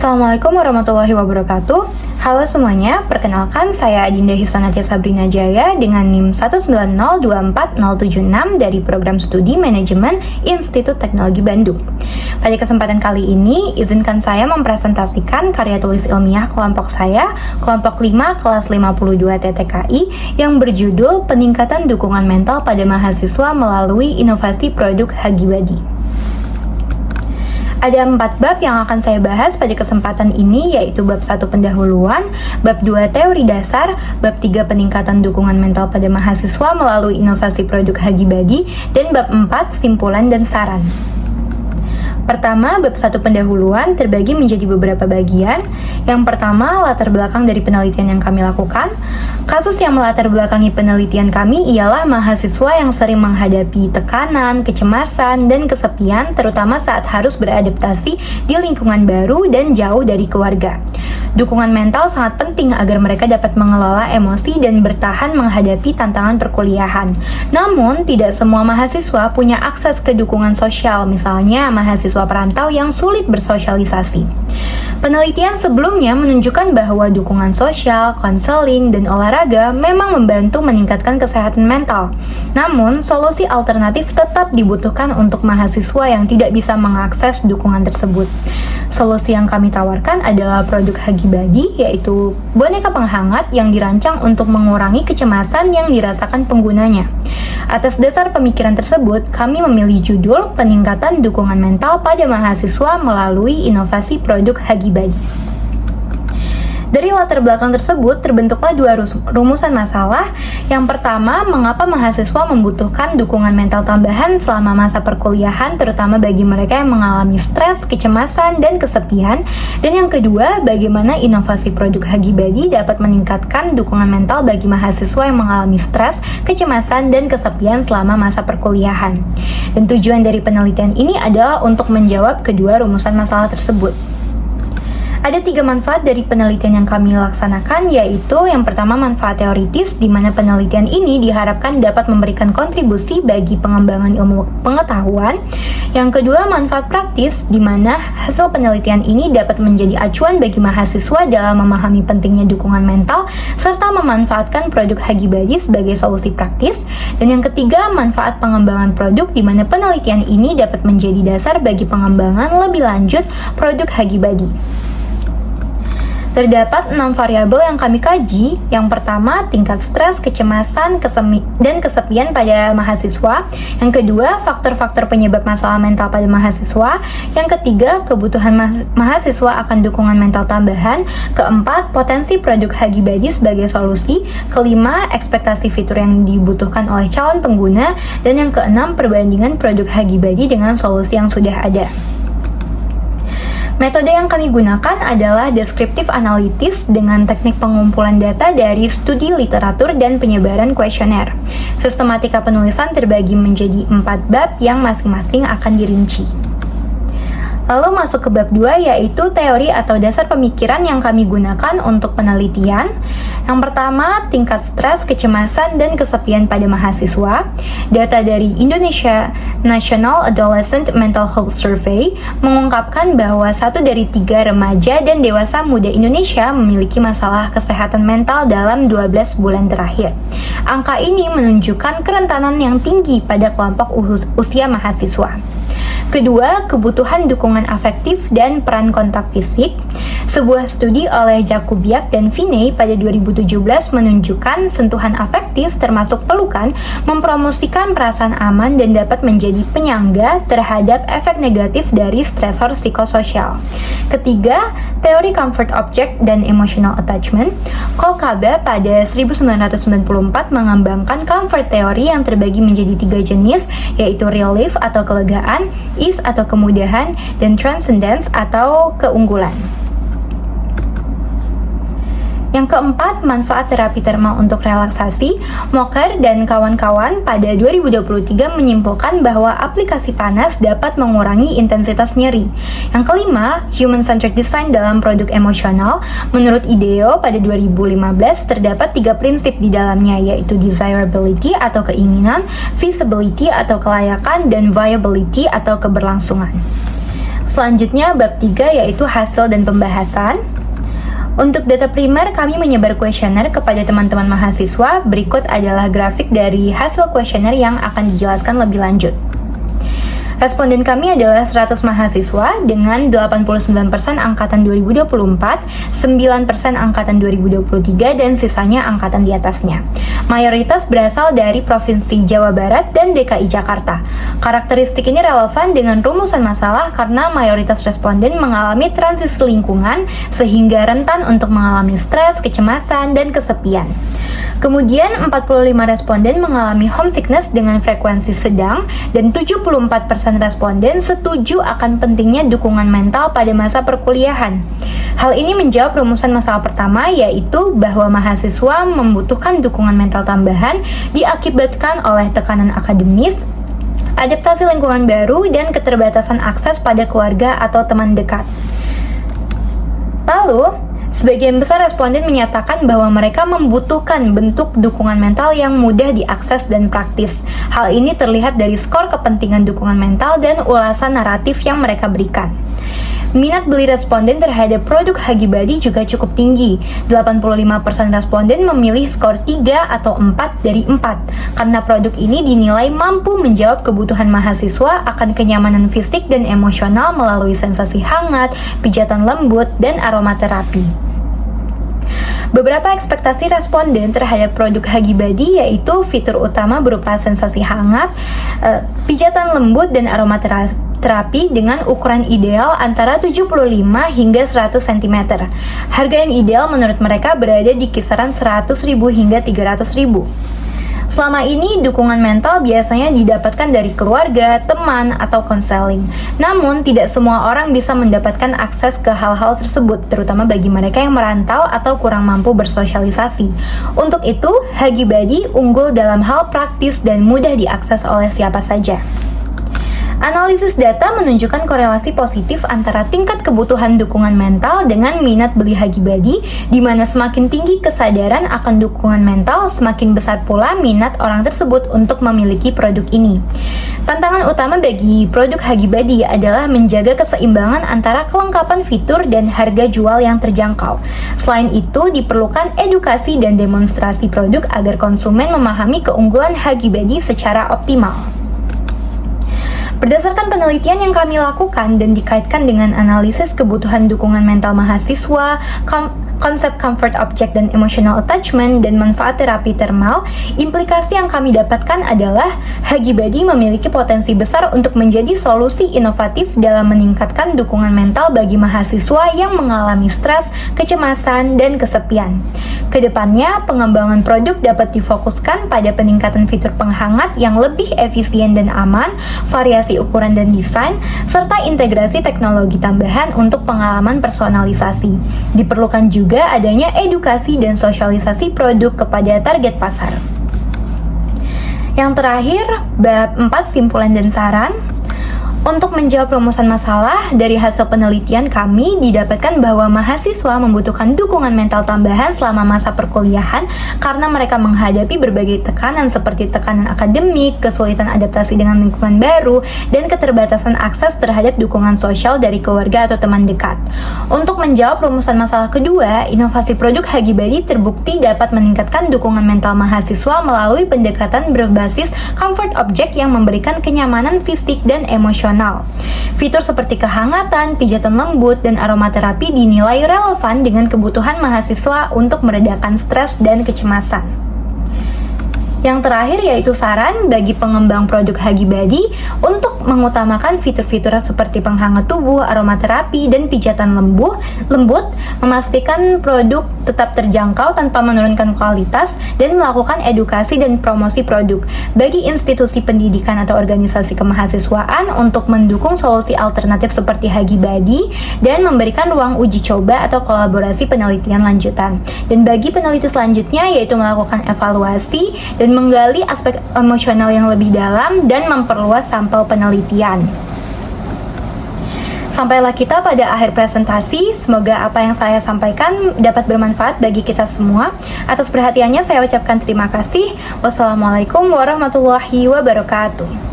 Assalamualaikum warahmatullahi wabarakatuh. Halo semuanya, perkenalkan saya Adinda Hisanatia Sabrina Jaya dengan NIM 190240076 dari Program Studi Manajemen Institut Teknologi Bandung. Pada kesempatan kali ini, izinkan saya mempresentasikan karya tulis ilmiah kelompok saya, kelompok 5 kelas 52 TTKI yang berjudul Peningkatan Dukungan Mental pada Mahasiswa Melalui Inovasi Produk Hagibadi. Ada 4 bab yang akan saya bahas pada kesempatan ini, yaitu bab 1 pendahuluan, bab 2 teori dasar, bab 3 peningkatan dukungan mental pada mahasiswa melalui inovasi produk Hagibadi, dan bab 4 simpulan dan saran. Pertama, bab 1 pendahuluan terbagi menjadi beberapa bagian. Yang pertama, latar belakang dari penelitian yang kami lakukan. Kasus yang melatar belakangi penelitian kami ialah mahasiswa yang sering menghadapi tekanan, kecemasan, dan kesepian, terutama saat harus beradaptasi di lingkungan baru dan jauh dari keluarga. Dukungan mental sangat penting agar mereka dapat mengelola emosi dan bertahan menghadapi tantangan perkuliahan. Namun, tidak semua mahasiswa punya akses ke dukungan sosial, misalnya mahasiswa perantau yang sulit bersosialisasi. Penelitian sebelumnya menunjukkan bahwa dukungan sosial, konseling, dan olahraga memang membantu meningkatkan kesehatan mental. Namun, solusi alternatif tetap dibutuhkan untuk mahasiswa yang tidak bisa mengakses dukungan tersebut. Solusi yang kami tawarkan adalah produk Hagibadi, yaitu boneka penghangat yang dirancang untuk mengurangi kecemasan yang dirasakan penggunanya. Atas dasar pemikiran tersebut, kami memilih judul Peningkatan Dukungan Mental pada Mahasiswa Melalui Inovasi Produk Hagibadi. Dari latar belakang tersebut, terbentuklah 2 rumusan masalah. Yang pertama, mengapa mahasiswa membutuhkan dukungan mental tambahan selama masa perkuliahan, terutama bagi mereka yang mengalami stres, kecemasan, dan kesepian. Dan yang kedua, bagaimana inovasi produk Hagibadi dapat meningkatkan dukungan mental bagi mahasiswa yang mengalami stres, kecemasan, dan kesepian selama masa perkuliahan. Dan tujuan dari penelitian ini adalah untuk menjawab kedua rumusan masalah tersebut. Ada 3 manfaat dari penelitian yang kami laksanakan, yaitu yang pertama manfaat teoritis, di mana penelitian ini diharapkan dapat memberikan kontribusi bagi pengembangan ilmu pengetahuan. Yang kedua manfaat praktis, di mana hasil penelitian ini dapat menjadi acuan bagi mahasiswa dalam memahami pentingnya dukungan mental, serta memanfaatkan produk Hagibadi sebagai solusi praktis. Dan yang ketiga manfaat pengembangan produk, di mana penelitian ini dapat menjadi dasar bagi pengembangan lebih lanjut produk Hagibadi. Terdapat 6 variabel yang kami kaji. Yang pertama, tingkat stres, kecemasan, dan kesepian pada mahasiswa. Yang kedua, faktor-faktor penyebab masalah mental pada mahasiswa. Yang ketiga, kebutuhan mahasiswa akan dukungan mental tambahan. Keempat, potensi produk Hagibadi sebagai solusi. Kelima, ekspektasi fitur yang dibutuhkan oleh calon pengguna. Dan yang keenam, perbandingan produk Hagibadi dengan solusi yang sudah ada. Metode yang kami gunakan adalah deskriptif analitis dengan teknik pengumpulan data dari studi literatur dan penyebaran kuesioner. Sistematika penulisan terbagi menjadi 4 bab yang masing-masing akan dirinci. Lalu masuk ke bab 2, yaitu teori atau dasar pemikiran yang kami gunakan untuk penelitian. Yang pertama, tingkat stres, kecemasan, dan kesepian pada mahasiswa. Data dari Indonesia National Adolescent Mental Health Survey mengungkapkan bahwa 1 dari 3 remaja dan dewasa muda Indonesia memiliki masalah kesehatan mental dalam 12 bulan terakhir. Angka ini menunjukkan kerentanan yang tinggi pada kelompok usia mahasiswa. Kedua, kebutuhan dukungan afektif dan peran kontak fisik. Sebuah studi oleh Jakubiak dan Vinay pada 2017 menunjukkan sentuhan afektif termasuk pelukan mempromosikan perasaan aman dan dapat menjadi penyangga terhadap efek negatif dari stresor psikososial. Ketiga, teori comfort object dan emotional attachment. Kolkaba pada 1994 mengembangkan comfort theory yang terbagi menjadi 3 jenis, yaitu relief atau kelegaan, ease atau kemudahan, dan transcendence atau keunggulan. Yang keempat, manfaat terapi termal untuk relaksasi. Mocker dan kawan-kawan pada 2023 menyimpulkan bahwa aplikasi panas dapat mengurangi intensitas nyeri. Yang kelima, human-centered design dalam produk emosional. Menurut IDEO pada 2015 terdapat 3 prinsip di dalamnya, yaitu desirability atau keinginan, feasibility atau kelayakan, dan viability atau keberlangsungan. Selanjutnya bab 3 yaitu hasil dan pembahasan. Untuk data primer, kami menyebar kuesioner kepada teman-teman mahasiswa. Berikut adalah grafik dari hasil kuesioner yang akan dijelaskan lebih lanjut. Responden kami adalah 100 mahasiswa dengan 89% angkatan 2024, 9% angkatan 2023, dan sisanya angkatan di atasnya. Mayoritas berasal dari Provinsi Jawa Barat dan DKI Jakarta. Karakteristik ini relevan dengan rumusan masalah karena mayoritas responden mengalami transisi lingkungan sehingga rentan untuk mengalami stres, kecemasan, dan kesepian. Kemudian 45 responden mengalami homesickness dengan frekuensi sedang dan 74% responden setuju akan pentingnya dukungan mental pada masa perkuliahan. Hal ini menjawab rumusan masalah pertama, yaitu bahwa mahasiswa membutuhkan dukungan mental tambahan diakibatkan oleh tekanan akademis, adaptasi lingkungan baru, dan keterbatasan akses pada keluarga atau teman dekat. Lalu, sebagian besar responden menyatakan bahwa mereka membutuhkan bentuk dukungan mental yang mudah diakses dan praktis. Hal ini terlihat dari skor kepentingan dukungan mental dan ulasan naratif yang mereka berikan. Minat beli responden terhadap produk Hagibadi juga cukup tinggi. 85% responden memilih skor 3 atau 4 dari 4 karena produk ini dinilai mampu menjawab kebutuhan mahasiswa akan kenyamanan fisik dan emosional melalui sensasi hangat, pijatan lembut, dan aromaterapi. Beberapa ekspektasi responden terhadap produk Hagibadi yaitu fitur utama berupa sensasi hangat, pijatan lembut, dan aromaterapi dengan ukuran ideal antara 75 hingga 100 cm. Harga yang ideal menurut mereka berada di kisaran 100.000 hingga 300.000. Selama ini, dukungan mental biasanya didapatkan dari keluarga, teman, atau konseling. Namun, tidak semua orang bisa mendapatkan akses ke hal-hal tersebut, terutama bagi mereka yang merantau atau kurang mampu bersosialisasi. Untuk itu, Hagibadi unggul dalam hal praktis dan mudah diakses oleh siapa saja. Analisis data menunjukkan korelasi positif antara tingkat kebutuhan dukungan mental dengan minat beli Hagibadi, di mana semakin tinggi kesadaran akan dukungan mental, semakin besar pula minat orang tersebut untuk memiliki produk ini. Tantangan utama bagi produk Hagibadi adalah menjaga keseimbangan antara kelengkapan fitur dan harga jual yang terjangkau. Selain itu, diperlukan edukasi dan demonstrasi produk agar konsumen memahami keunggulan Hagibadi secara optimal. Berdasarkan penelitian yang kami lakukan dan dikaitkan dengan analisis kebutuhan dukungan mental mahasiswa, konsep comfort object dan emotional attachment, dan manfaat terapi termal, implikasi yang kami dapatkan adalah Hagibadi memiliki potensi besar untuk menjadi solusi inovatif dalam meningkatkan dukungan mental bagi mahasiswa yang mengalami stres, kecemasan, dan kesepian. Kedepannya, pengembangan produk dapat difokuskan pada peningkatan fitur penghangat yang lebih efisien dan aman, variasi ukuran dan desain, serta integrasi teknologi tambahan untuk pengalaman personalisasi. Diperlukan juga adanya edukasi dan sosialisasi produk kepada target pasar. Yang terakhir, bab 4 simpulan dan saran. Untuk menjawab rumusan masalah, dari hasil penelitian kami didapatkan bahwa mahasiswa membutuhkan dukungan mental tambahan selama masa perkuliahan karena mereka menghadapi berbagai tekanan seperti tekanan akademik, kesulitan adaptasi dengan lingkungan baru, dan keterbatasan akses terhadap dukungan sosial dari keluarga atau teman dekat. Untuk menjawab rumusan masalah kedua, inovasi produk Hagibadi terbukti dapat meningkatkan dukungan mental mahasiswa melalui pendekatan berbasis comfort object yang memberikan kenyamanan fisik dan emosional. Fitur seperti kehangatan, pijatan lembut, dan aromaterapi dinilai relevan dengan kebutuhan mahasiswa untuk meredakan stres dan kecemasan. Yang terakhir yaitu saran bagi pengembang produk Hagibadi untuk mengutamakan fitur-fitur seperti penghangat tubuh, aromaterapi, dan pijatan lembut, memastikan produk tetap terjangkau tanpa menurunkan kualitas, dan melakukan edukasi dan promosi produk. Bagi institusi pendidikan atau organisasi kemahasiswaan untuk mendukung solusi alternatif seperti Hagibadi dan memberikan ruang uji coba atau kolaborasi penelitian lanjutan. Dan bagi peneliti selanjutnya yaitu melakukan evaluasi dan menggali aspek emosional yang lebih dalam dan memperluas sampel penelitian. Sampailah kita pada akhir presentasi. Semoga apa yang saya sampaikan dapat bermanfaat bagi kita semua. Atas perhatiannya saya ucapkan terima kasih. Wassalamualaikum warahmatullahi wabarakatuh.